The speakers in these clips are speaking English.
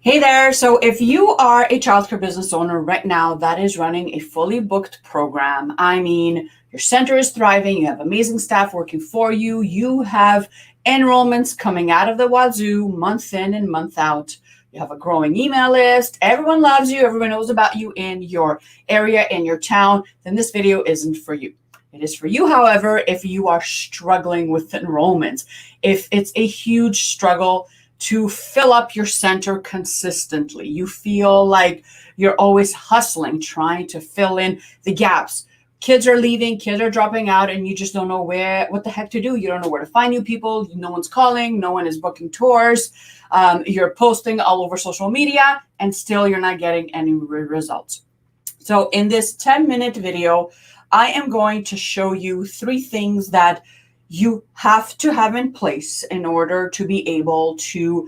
Hey there. So if you are a childcare business owner right now that is running a fully booked program, I mean, your center is thriving, you have amazing staff working for you, you have enrollments coming out of the wazoo month in and month out. You have a growing email list, everyone loves you, everyone knows about you in your area, in your town, then this video isn't for you. It is for you, however, if you are struggling with enrollments, if it's a huge struggle to fill up your center consistently. You feel like you're always hustling, trying to fill in the gaps. Kids are leaving, kids are dropping out, and you just don't know what the heck to do. You don't know where to find new people. No one's calling. No one is booking tours. You're posting all over social media, and still you're not getting any results. So in this 10-minute video, I am going to show you 3 things that you have to have in place in order to be able to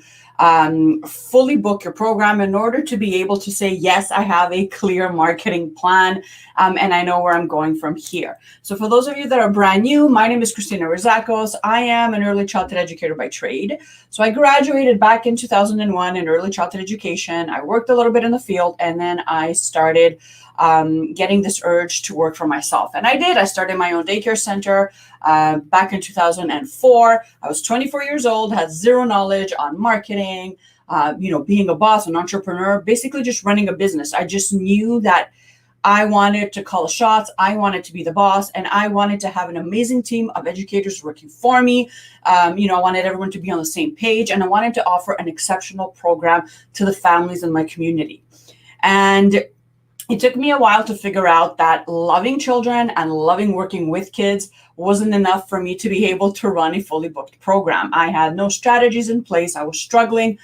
fully book your program, in order to be able to say, yes, I have a clear marketing plan and I know where I'm going from here. So for those of you that are brand new, my name is Rizakos. I am an early childhood educator by trade. So I graduated back in 2001 in early childhood education. I worked a little bit in the field, and then I started getting this urge to work for myself. And I did. I started my own daycare center back in 2004. I was 24 years old, had zero knowledge on marketing, being a boss, an entrepreneur, basically just running a business. I just knew that I wanted to call the shots. I wanted to be the boss, and I wanted to have an amazing team of educators working for me. I wanted everyone to be on the same page, and I wanted to offer an exceptional program to the families in my community. And it took me a while to figure out that loving children and loving working with kids wasn't enough for me to be able to run a fully booked program. I had no strategies in place. I was struggling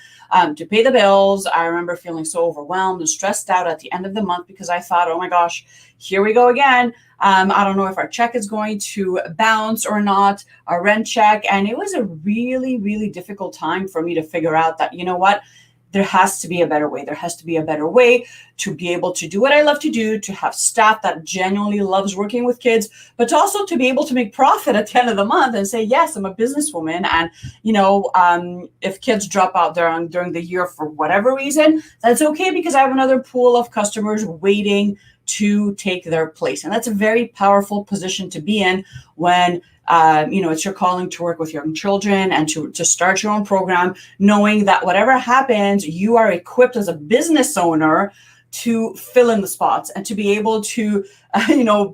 to pay the bills. I remember feeling so overwhelmed and stressed out at the end of the month because I thought, oh my gosh, here we go again. I don't know if our check is going to bounce or not, our rent check. And it was a really, really difficult time for me to figure out that, you know what? There has to be a better way. There has to be a better way to be able to do what I love to do, to have staff that genuinely loves working with kids, but also to be able to make profit at the end of the month and say, yes, I'm a businesswoman. And, if kids drop out during the year for whatever reason, that's okay, because I have another pool of customers waiting to take their place. And that's a very powerful position to be in when it's your calling to work with young children and to start your own program, knowing that whatever happens, you are equipped as a business owner to fill in the spots and to be able to,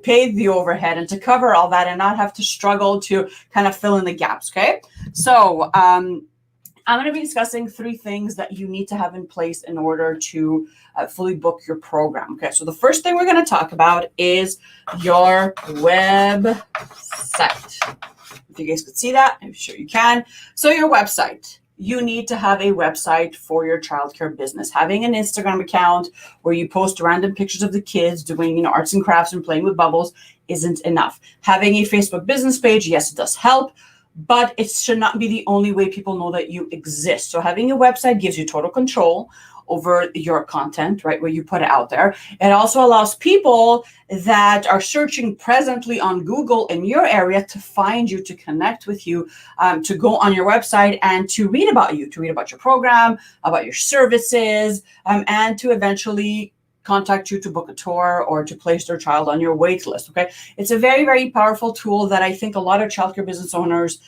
pay the overhead and to cover all that and not have to struggle to kind of fill in the gaps. Okay. So, I'm going to be discussing 3 things that you need to have in place in order to fully book your program. Okay, so the first thing we're going to talk about is your website. If you guys could see that, I'm sure you can. So your website. You need to have a website for your childcare business. Having an Instagram account where you post random pictures of the kids doing, arts and crafts and playing with bubbles isn't enough. Having a Facebook business page, yes, it does help, but it should not be the only way people know that you exist. So having a website gives you total control over your content, right, where you put it out there. It also allows people that are searching presently on Google in your area to find you, to connect with you, to go on your website and to read about you, to read about your program, about your services, and to eventually contact you to book a tour or to place their child on your wait list. Okay. It's a very, very powerful tool that I think a lot of childcare business owners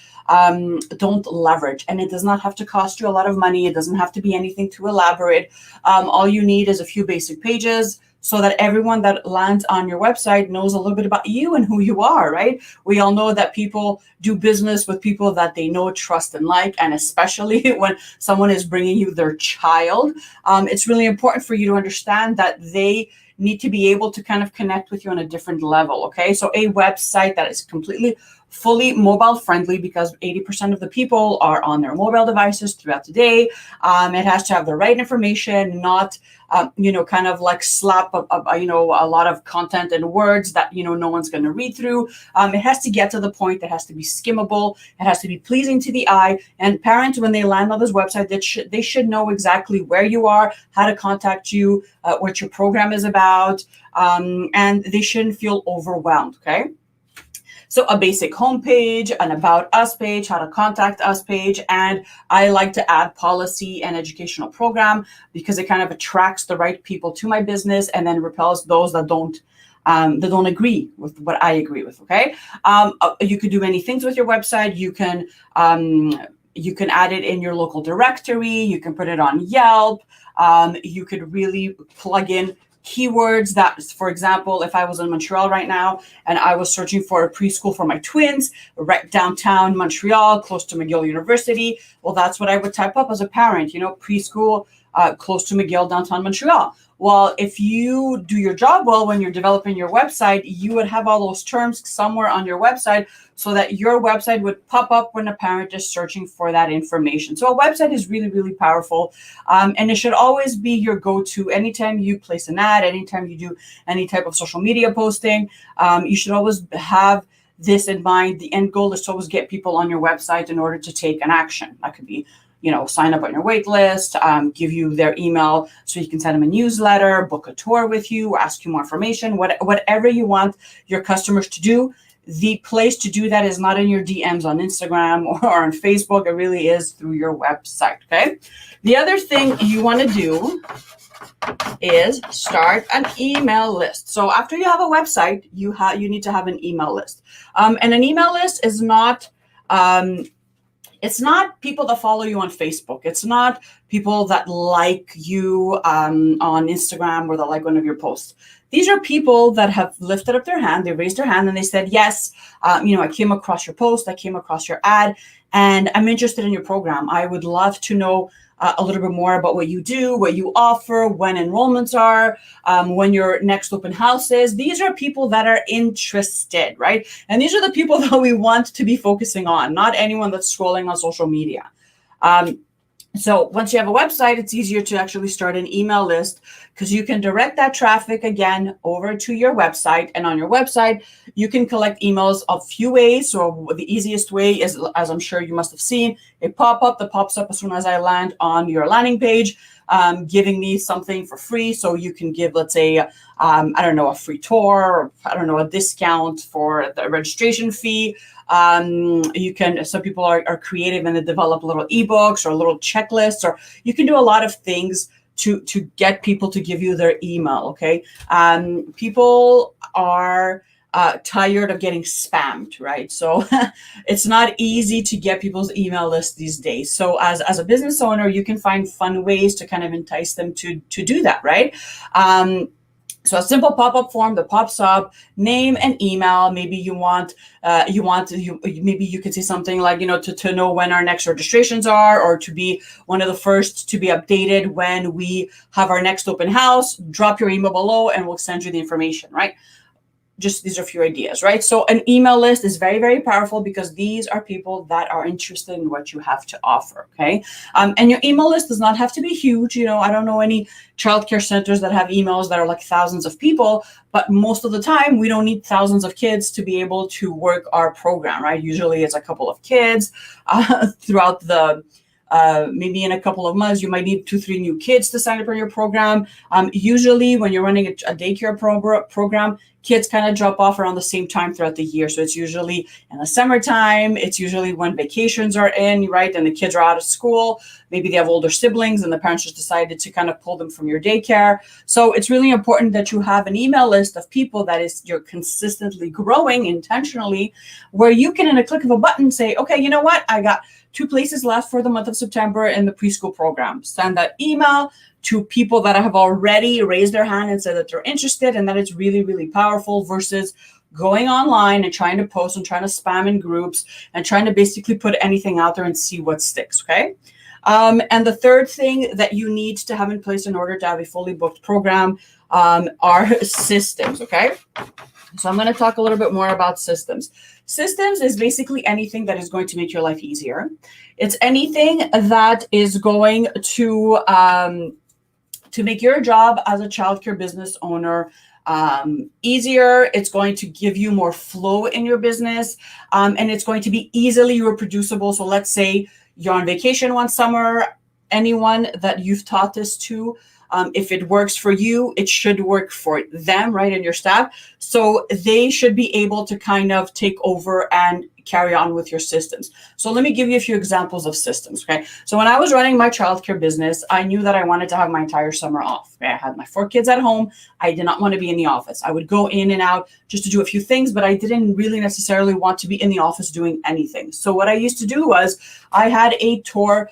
don't leverage, and it does not have to cost you a lot of money. It doesn't have to be anything too elaborate. All you need is a few basic pages so that everyone that lands on your website knows a little bit about you and who you are, right? We all know that people do business with people that they know, trust, and like, and especially when someone is bringing you their child, it's really important for you to understand that they need to be able to kind of connect with you on a different level, okay? So a website that is completely fully mobile friendly, because 80% of the people are on their mobile devices throughout the day. It has to have the right information, not, kind of like slap a lot of content and words that, no one's going to read through. It has to get to the point. It has to be skimmable. It has to be pleasing to the eye. And parents, when they land on this website, they should know exactly where you are, how to contact you, what your program is about, and they shouldn't feel overwhelmed, okay? So a basic homepage, an about us page, how to contact us page, and I like to add policy and educational program because it kind of attracts the right people to my business and then repels those that don't agree with what I agree with. Okay, you could do many things with your website. You can add it in your local directory. You can put it on Yelp. You could really plug in keywords that, for example, if I was in Montreal right now and I was searching for a preschool for my twins right downtown Montreal, close to McGill University, well, that's what I would type up as a parent, preschool close to McGill, downtown Montreal. Well, if you do your job well when you're developing your website, you would have all those terms somewhere on your website so that your website would pop up when a parent is searching for that information. So a website is really, really powerful. And it should always be your go-to anytime you place an ad, anytime you do any type of social media posting. You should always have this in mind. The end goal is to always get people on your website in order to take an action. That could be sign up on your wait list, give you their email so you can send them a newsletter, book a tour with you, ask you more information, whatever you want your customers to do. The place to do that is not in your DMs on Instagram or on Facebook. It really is through your website, okay? The other thing you want to do is start an email list. So after you have a website, you need to have an email list. And an email list is not... it's not people that follow you on Facebook. It's not people that like you on Instagram or that like one of your posts. These are people that have lifted up their hand, they raised their hand and they said, yes, I came across your post, I came across your ad, and I'm interested in your program. I would love to know a little bit more about what you do, what you offer, when enrollments are, when your next open house is. These are people that are interested, right? And these are the people that we want to be focusing on, not anyone that's scrolling on social media. So once you have a website, it's easier to actually start an email list because you can direct that traffic again over to your website. And on your website, you can collect emails a few ways. So the easiest way is, as I'm sure you must have seen, a pop-up that pops up as soon as I land on your landing page, giving me something for free. So you can give, let's say, a free tour, or a discount for the registration fee. Some people are creative and they develop little ebooks or little checklists, or you can do a lot of things to get people to give you their email. Okay. People are tired of getting spammed, right? So it's not easy to get people's email list these days. So as a business owner, you can find fun ways to kind of entice them to do that, right? So a simple pop-up form that pops up, name and email. Maybe maybe you could say something like, to know when our next registrations are, or to be one of the first to be updated when we have our next open house. Drop your email below and we'll send you the information, right? Just these are a few ideas, right? So an email list is very, very powerful because these are people that are interested in what you have to offer, okay? And your email list does not have to be huge. I don't know any childcare centers that have emails that are like thousands of people, but most of the time we don't need thousands of kids to be able to work our program, right? Usually it's a couple of kids throughout the maybe in a couple of months, you might need 2-3 new kids to sign up for your program. Usually when you're running a daycare program, kids kind of drop off around the same time throughout the year. So it's usually in the summertime. It's usually when vacations are in, right? And the kids are out of school. Maybe they have older siblings and the parents just decided to kind of pull them from your daycare. So it's really important that you have an email list of people that you're consistently growing intentionally, where you can, in a click of a button, say, okay, you know what? I got 2 places left for the month of September in the preschool program. Send that email to people that have already raised their hand and said that they're interested, and that it's really, really powerful versus going online and trying to post and trying to spam in groups and trying to basically put anything out there and see what sticks, okay? And the third thing that you need to have in place in order to have a fully booked program are systems, okay? So I'm going to talk a little bit more about systems. Systems is basically anything that is going to make your life easier. It's anything that is going to make your job as a childcare business owner easier. It's going to give you more flow in your business, and it's going to be easily reproducible. So let's say you're on vacation one summer. Anyone that you've taught this to If it works for you, it should work for them, right, and your staff. So they should be able to kind of take over and carry on with your systems. So let me give you a few examples of systems, okay? So when I was running my childcare business, I knew that I wanted to have my entire summer off. Okay? I had my 4 kids at home. I did not want to be in the office. I would go in and out just to do a few things, but I didn't really necessarily want to be in the office doing anything. So what I used to do was I had a tour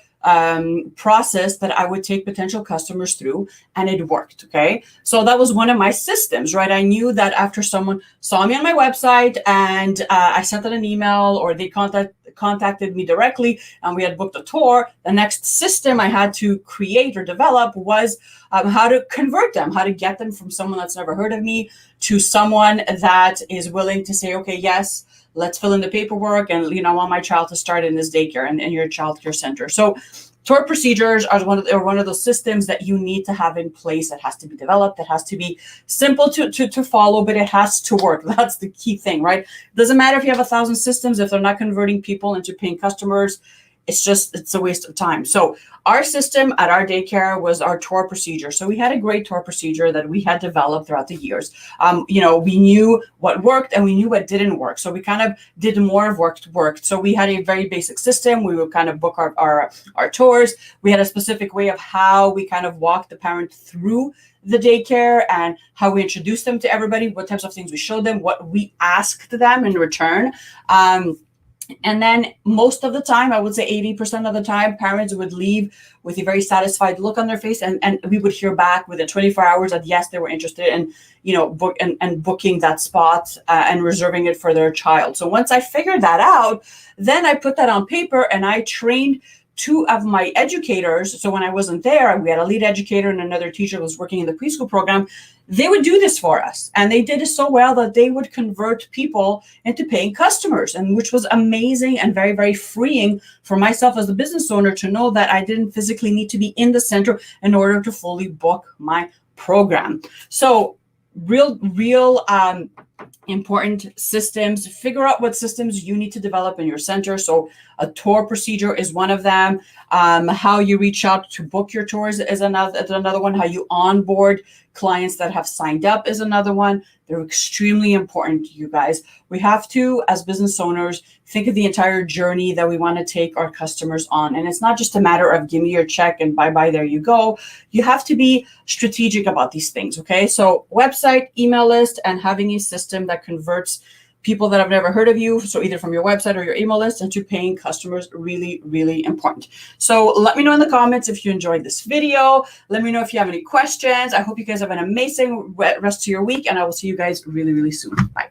process that I would take potential customers through, and it worked. Okay. So that was one of my systems, right? I knew that after someone saw me on my website and I sent them an email, or they contacted me directly and we had booked a tour, the next system I had to create or develop was how to convert them, how to get them from someone that's never heard of me to someone that is willing to say, okay, yes, let's fill in the paperwork, and I want my child to start in this daycare and in your child care center. So tour procedures are one of those systems that you need to have in place. That has to be developed. It has to be simple to follow, but it has to work. That's the key thing, right? It doesn't matter if you have 1,000 systems, if they're not converting people into paying customers, it's a waste of time. So our system at our daycare was our tour procedure. So we had a great tour procedure that we had developed throughout the years. We knew what worked and we knew what didn't work. So we kind of did more of what worked. So we had a very basic system. We would kind of book our tours. We had a specific way of how we kind of walked the parent through the daycare and how we introduced them to everybody, what types of things we showed them, what we asked them in return. And then most of the time, I would say 80% of the time, parents would leave with a very satisfied look on their face, and we would hear back within 24 hours that yes, they were interested in, booking that spot and reserving it for their child. So once I figured that out, then I put that on paper and I trained 2 of my educators. So when I wasn't there, we had a lead educator and another teacher who was working in the preschool program. They would do this for us. And they did it so well that they would convert people into paying customers, and which was amazing and very, very freeing for myself as a business owner to know that I didn't physically need to be in the center in order to fully book my program. So real important systems. Figure out what systems you need to develop in your center. So a tour procedure is one of them. How you reach out to book your tours is another one. How you onboard clients that have signed up is another one. They're extremely important, you guys. We have to, as business owners, think of the entire journey that we want to take our customers on. And it's not just a matter of give me your check and bye-bye, there you go. You have to be strategic about these things, okay? So website, email list, and having a system that converts people that have never heard of you, so either from your website or your email list, into paying customers, really, really important. So let me know in the comments if you enjoyed this video. Let me know if you have any questions. I hope you guys have an amazing rest of your week, and I will see you guys really, really soon. Bye.